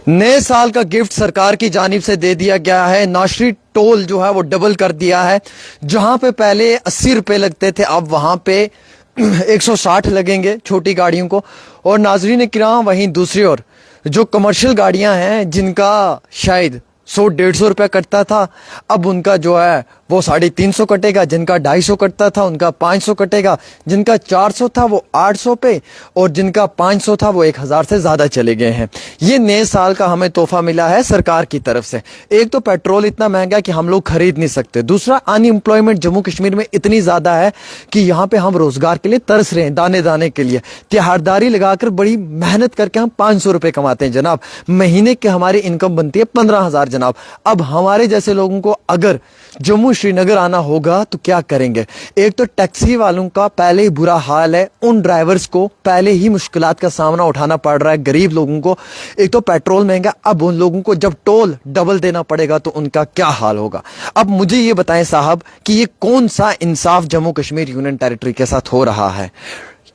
नए साल का गिफ्ट सरकार की जानिब से दे दिया गया है। नाशरी टोल जो है वो डबल कर दिया है। जहां पे पहले 80 रुपए लगते थे, अब वहां पे 160 लगेंगे छोटी गाड़ियों को। और नाजरीन किराम, वहीं दूसरी ओर जो कमर्शियल गाड़ियां हैं जिनका शायद 100-150 रुपया कटता था, अब उनका जो है वो 350 कटेगा। जिनका 250 कटता था उनका 500 कटेगा। जिनका 400 था वो 800 पे, और जिनका 500 था वो 1000 से ज्यादा चले गए हैं। ये नए साल का हमें तोहफा मिला है सरकार की तरफ से। एक तो पेट्रोल इतना महंगा है कि हम लोग खरीद नहीं सकते। दूसरा, अनएम्प्लॉयमेंट जम्मू कश्मीर में इतनी ज्यादा है कि यहाँ पे हम रोजगार के लिए तरस रहे हैं, दाने दाने के लिए। तिहाड़दारी लगाकर बड़ी मेहनत करके हम 500 रुपए कमाते हैं जनाब। महीने की हमारी इनकम बनती है 15,000 जनाब। अब हमारे जैसे लोगों को अगर जम्मू श्रीनगर आना होगा तो क्या करेंगे? एक तो टैक्सी वालों का पहले ही बुरा हाल है, उन ड्राइवर्स को पहले ही मुश्किलात का सामना उठाना पड़ रहा है, गरीब लोगों को। एक तो पेट्रोल महंगा, अब उन लोगों को जब टोल डबल देना पड़ेगा तो उनका क्या हाल होगा? अब मुझे ये बताएं साहब कि ये कौन सा इंसाफ जम्मू कश्मीर यूनियन टेरिटरी के साथ हो रहा है?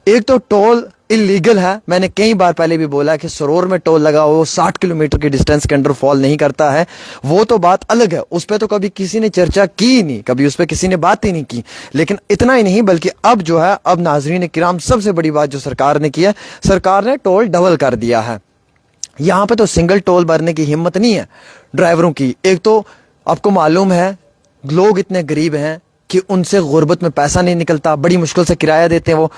एक तो टोल इलीगल है। मैंने कई बार पहले भी बोला कि सरोर में टोल लगा हो 60 किलोमीटर की डिस्टेंस के अंडर फॉल नहीं करता है, वो तो बात अलग है। उस पर तो कभी किसी ने चर्चा की नहीं, कभी उस पर किसी ने बात ही नहीं की। लेकिन इतना ही नहीं, बल्कि अब जो है, अब नाजरीन किराम, सबसे बड़ी बात जो सरकार ने की है, सरकार ने टोल डबल कर दिया है। यहां पे तो सिंगल टोल भरने की हिम्मत नहीं है ड्राइवरों की। एक तो आपको मालूम है लोग इतने गरीब हैं कि उनसे गुर्बत में पैसा नहीं निकलता, बड़ी मुश्किल से किराया देते हैं। वो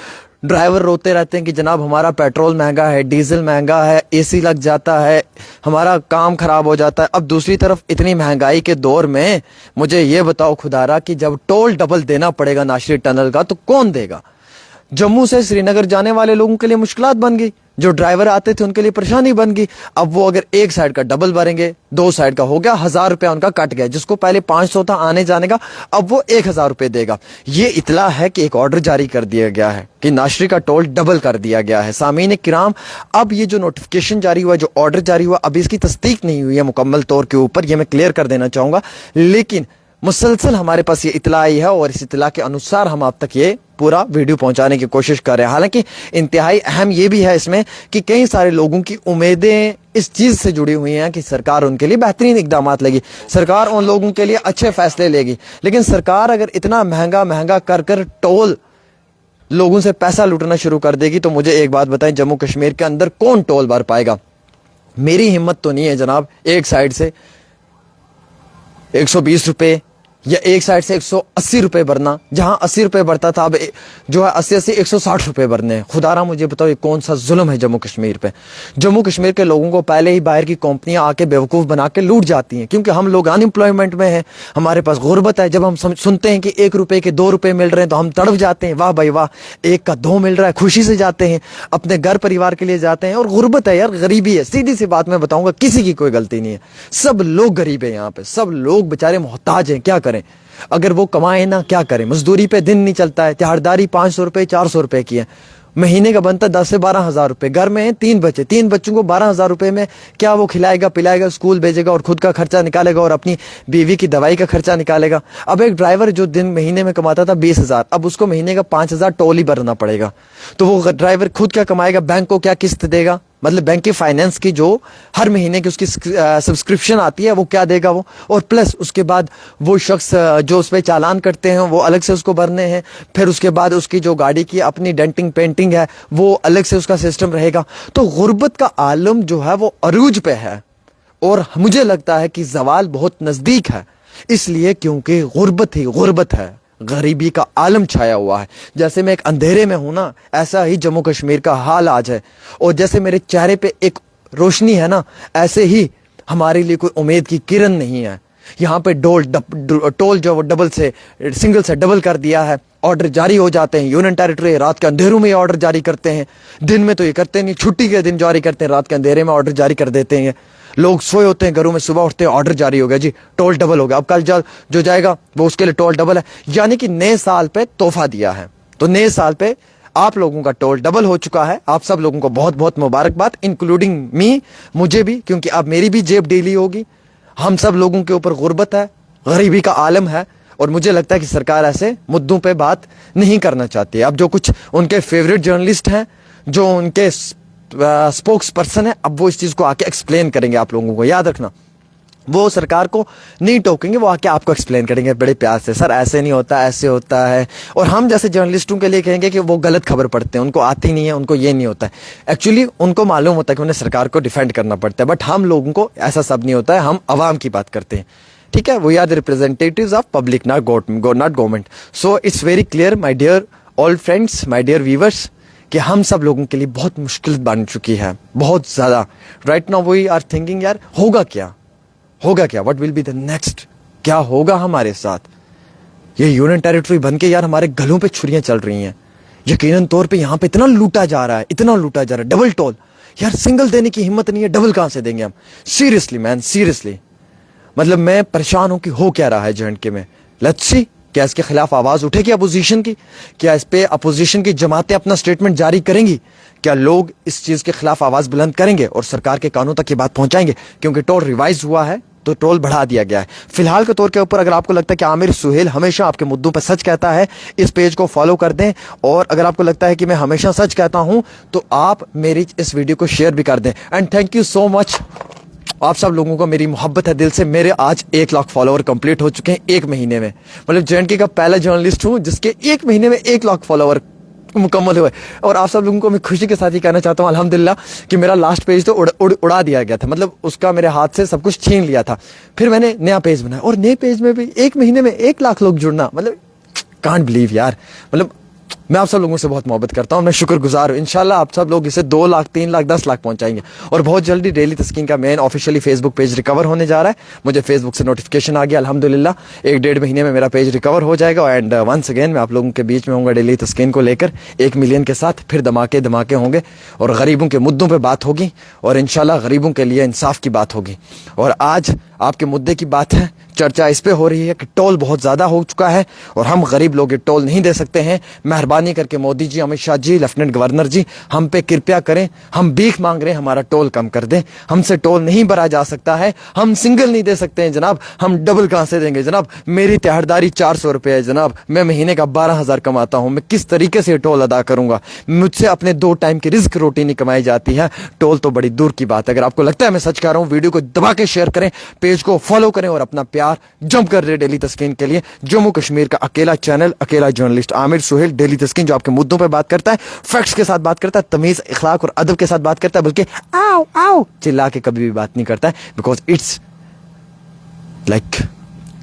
ड्राइवर रोते रहते हैं कि जनाब हमारा पेट्रोल महंगा है, डीजल महंगा है, एसी लग जाता है, हमारा काम खराब हो जाता है। अब दूसरी तरफ इतनी महंगाई के दौर में मुझे ये बताओ खुदारा कि जब टोल डबल देना पड़ेगा नाशरी टनल का, तो कौन देगा? जम्मू से श्रीनगर जाने वाले लोगों के लिए मुश्किलात बन गई, जो ड्राइवर आते थे उनके लिए परेशानी बन गई। अब वो अगर एक साइड का डबल भरेंगे, दो साइड का हो गया, 1000 रुपया उनका कट गया। जिसको पहले 500 था आने जाने का, अब वो 1000 रुपये देगा। ये इतला है कि एक ऑर्डर जारी कर दिया गया है कि नाशरी का टोल डबल कर दिया गया है। सामीन किराम, अब ये जो नोटिफिकेशन जारी हुआ, जो ऑर्डर जारी हुआ, अब इसकी तस्दीक नहीं हुई है मुकम्मल तौर के ऊपर, ये मैं क्लियर कर देना चाहूंगा। लेकिन मुसलसल हमारे पास ये इतला आई है और इस इतला के अनुसार हम आप तक ये पूरा वीडियो पहुंचाने की कोशिश कर रहे हैं। हालांकि इंतहाई अहम ये भी है इसमें कि कई सारे लोगों की उम्मीदें इस चीज से जुड़ी हुई हैं कि सरकार उनके लिए बेहतरीन इकदाम लेगी, सरकार उन लोगों के लिए अच्छे फैसले लेगी। लेकिन सरकार अगर इतना महंगा महंगा कर कर टोल लोगों से पैसा लूटना शुरू कर देगी, तो मुझे एक बात बताएं, जम्मू कश्मीर के अंदर कौन टोल भर पाएगा? मेरी हिम्मत तो नहीं है जनाब एक साइड से 120 रुपए या एक साइड से 180 रुपए भरना। जहां 80 रुपए भरता था, अब जो है 80-80 160 रुपए भरने हैं। खुदारा मुझे बताओ ये कौन सा जुल्म है जम्मू कश्मीर पे? जम्मू कश्मीर के लोगों को पहले ही बाहर की कंपनियां आके बेवकूफ बना के लूट जाती हैं, क्योंकि हम लोग अनएम्प्लॉयमेंट में हैं, हमारे पास गुर्बत है। जब हम सुनते हैं कि 1 रुपए के 2 रुपए मिल रहे हैं तो हम तड़प जाते हैं, वाह भाई वाह, 1 का 2 मिल रहा है, खुशी से जाते हैं, अपने घर परिवार के लिए जाते हैं। और गुर्बत है यार, गरीबी है, सीधी सी बात मैं बताऊंगा, किसी की कोई गलती नहीं है, सब लोग गरीब है यहाँ पे, सब लोग बेचारे मोहताज हैं। क्या करें? अगर वो कमाए ना, क्या करें? मजदूरी पे दिन नहीं चलता है, तिहाड़दारी 500 रुपए 400 रुपए की है, महीने का बनता 10 से 12,000 रुपए। घर में 3 बच्चे, 3 बच्चों को 12,000 रुपए में क्या वो खिलाएगा पिलाएगा, स्कूल भेजेगा और खुद का खर्चा निकालेगा और अपनी बीवी की दवाई का खर्चा निकालेगा? अब एक ड्राइवर जो दिन महीने में कमाता था 20,000, अब उसको महीने का 5,000 टोल ही भरना पड़ेगा। तो वो ड्राइवर खुद क्या कमाएगा, बैंक को क्या किस्त देगा? मतलब बैंक की फाइनेंस की जो हर महीने की उसकी सब्सक्रिप्शन आती है वो क्या देगा वो? और प्लस उसके बाद वो शख्स जो उस पर चालान करते हैं वो अलग से उसको भरने हैं। फिर उसके बाद उसकी जो गाड़ी की अपनी डेंटिंग पेंटिंग है वो अलग से उसका सिस्टम रहेगा। तो गुर्बत का आलम जो है वो अरूज पे है, और मुझे लगता है कि जवाल बहुत नजदीक है, इसलिए क्योंकि गुर्बत ही गुर्बत है, गरीबी का आलम छाया हुआ है। जैसे मैं एक अंधेरे में हूं ना, ऐसा ही जम्मू कश्मीर का हाल आज है। और जैसे मेरे चेहरे पे एक रोशनी है ना, ऐसे ही हमारे लिए कोई उम्मीद की किरण नहीं है। यहाँ पे टोल जो वो डबल से सिंगल से डबल कर दिया है। ऑर्डर जारी हो जाते हैं, यूनियन टेरिटरी रात के अंधेरों में ऑर्डर जारी करते हैं। दिन में तो ये करते नहीं, छुट्टी के दिन जारी करते हैं, रात के अंधेरे में ऑर्डर जारी कर देते हैं। लोग सोए होते हैं घरों में, सुबह उठते हैं ऑर्डर जारी हो गया जी, टोल डबल हो गया। अब कल जो जाएगा वो उसके लिए टोल डबल है। यानी कि नए साल पे तोहफा दिया है। तो नए साल पे आप लोगों का टोल डबल हो चुका है। आप सब लोगों को बहुत बहुत मुबारकबाद, इंक्लूडिंग मी, मुझे भी, क्योंकि अब मेरी भी जेब डेली होगी। हम सब लोगों के ऊपर गुर्बत है, गरीबी का आलम है, और मुझे लगता है कि सरकार ऐसे मुद्दों पे बात नहीं करना चाहती है। अब जो कुछ उनके फेवरेट जर्नलिस्ट हैं, जो उनके स्पोक्स पर्सन है, अब वो इस चीज़ को आके एक्सप्लेन करेंगे आप लोगों को। याद रखना, वो सरकार को नहीं टोकेंगे, वो आके आपको एक्सप्लेन करेंगे बड़े प्यार से, सर ऐसे नहीं होता, ऐसे होता है। और हम जैसे जर्नलिस्टों के लिए कहेंगे कि वो गलत खबर पढ़ते हैं, उनको आती नहीं है, उनको ये नहीं होता है। एक्चुअली उनको मालूम होता है कि उन्हें सरकार को डिफेंड करना पड़ता है, बट हम लोगों को ऐसा सब नहीं होता है, हम आवाम की बात करते हैं, ठीक है। We are the representatives of public, not government. So it's very clear my dear all friends, my dear viewers, कि हम सब लोगों के लिए बहुत मुश्किल बन चुकी है, बहुत ज़्यादा। Right now we are thinking, यार होगा क्या, होगा क्या, what will be the next, क्या होगा हमारे साथ। ये यूनियन टेरिटरी बन के यार हमारे गलों पे छुरियां चल रही हैं। यकीनन तौर पे यहाँ पे इतना लूटा जा रहा है, इतना लूटा जा रहा है, डबल टोल। यार सिंगल देने की हिम्मत नहीं है, डबल कहां से देंगे हम। सीरियसली मैन, सीरियसली, मतलब मैं परेशान हूं कि हो क्या रहा है J&K में। लेट्स सी, क्या इसके खिलाफ आवाज उठेगी अपोजिशन की, क्या इस पे अपोजिशन की जमातें अपना स्टेटमेंट जारी करेंगी, क्या लोग इस चीज के खिलाफ आवाज बुलंद करेंगे और सरकार के कानों तक ये बात पहुंचाएंगे। क्योंकि टोल रिवाइज हुआ है तो टोल बढ़ा दिया गया है। फिलहाल के तौर के ऊपर अगर आपको लगता है कि आमिर सुहेल हमेशा आपके मुद्दों पर सच कहता है, इस पेज को फॉलो कर दें। और अगर आपको लगता है कि मैं हमेशा सच कहता हूं तो आप मेरी इस वीडियो को शेयर भी कर दें। And thank you so much, आप सब लोगों को मेरी मोहब्बत है दिल से। मेरे आज 1 लाख फॉलोअर कंप्लीट हो चुके हैं 1 महीने में। मतलब J&K का पहला जर्नलिस्ट हूं जिसके 1 महीने में 1 लाख फॉलोअर मुकम्मल हुए। और आप सब लोगों को मैं खुशी के साथ ही कहना चाहता हूं अल्हम्दुलिल्लाह कि मेरा लास्ट पेज तो उड़ा दिया गया था, मतलब उसका मेरे हाथ से सब कुछ छीन लिया था। फिर मैंने नया पेज बनाया और नए पेज में भी 1 महीने में 1 लाख लोग जुड़ना, मतलब कांट बिलीव यार। मतलब मैं आप सब लोगों से बहुत मोहब्बत करता हूं, मैं शुक्रगुजार हूं। इंशाल्लाह आप सब लोग इसे 2 लाख, 3 लाख, 10 लाख पहुंचाएंगे। और बहुत जल्दी डेली तस्कीन का main officially Facebook page recover होने जा रहा है। मुझे फेसबुक से नोटिफिकेशन आ गया अल्हम्दुलिल्लाह, 1-1.5 महीने में मेरा पेज रिकवर हो जाएगा। एंड वंस अगेन मैं आप लोगों के बीच में होऊंगा डेली तस्कीन को लेकर 1 मिलियन के साथ। फिर धमाके धमाके होंगे और गरीबों के मुद्दों पर बात होगी और इंशाल्लाह गरीबों के लिए इंसाफ की बात होगी। और आज आपके मुद्दे की बात है, चर्चा इस पे हो रही है कि टोल बहुत ज्यादा हो चुका है और हम गरीब लोग ये टोल नहीं दे सकते हैं। मेहरबानी करके मोदी जी, अमित शाह जी, लेफ्टिनेंट गवर्नर जी, हम पे कृपया करें, हम भीख मांग रहे हैं, हमारा टोल कम कर दें। हमसे टोल नहीं भरा जा सकता है, हम सिंगल नहीं दे सकते हैं जनाब, हम डबल कहां से देंगे जनाब। मेरी तिहाड़दारी 400 रुपये है जनाब, मैं महीने का 12,000 कमाता हूं, मैं किस तरीके से टोल अदा करूंगा। मुझसे अपने 2 टाइम की रिस्क रोटी नहीं कमाई जाती है, टोल तो बड़ी दूर की बात है। अगर आपको लगता है मैं सच कह रहा हूं, वीडियो को दबा के शेयर करें, पेज को फॉलो करें और अपना प्यार जम कर दे डेली तस्कीन के लिए। जम्मू कश्मीर का अकेला चैनल, अकेला जर्नलिस्ट आमिर सुहेल, डेली तस्कीन, जो आपके मुद्दों पर बात करता है, फैक्ट्स के साथ बात करता है, तमीज, इखलाक और अदब के साथ बात करता है, बल्कि आओ आओ चिल्ला के कभी भी बात नहीं करता है। Because it's like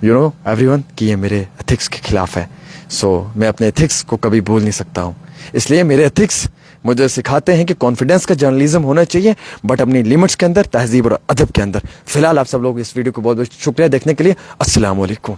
you know everyone कि ये मेरे एथिक्स के खिलाफ है। सो मैं अपने एथिक्स को कभी भूल नहीं सकता हूं, इसलिए मेरे एथिक्स मुझे सिखाते हैं कि कॉन्फिडेंस का जर्नलिज्म होना चाहिए, बट अपनी लिमिट्स के अंदर, तहजीब और अदब के अंदर। फिलहाल आप सब लोग इस वीडियो को बहुत बहुत शुक्रिया देखने के लिए। अस्सलाम वालेकुम।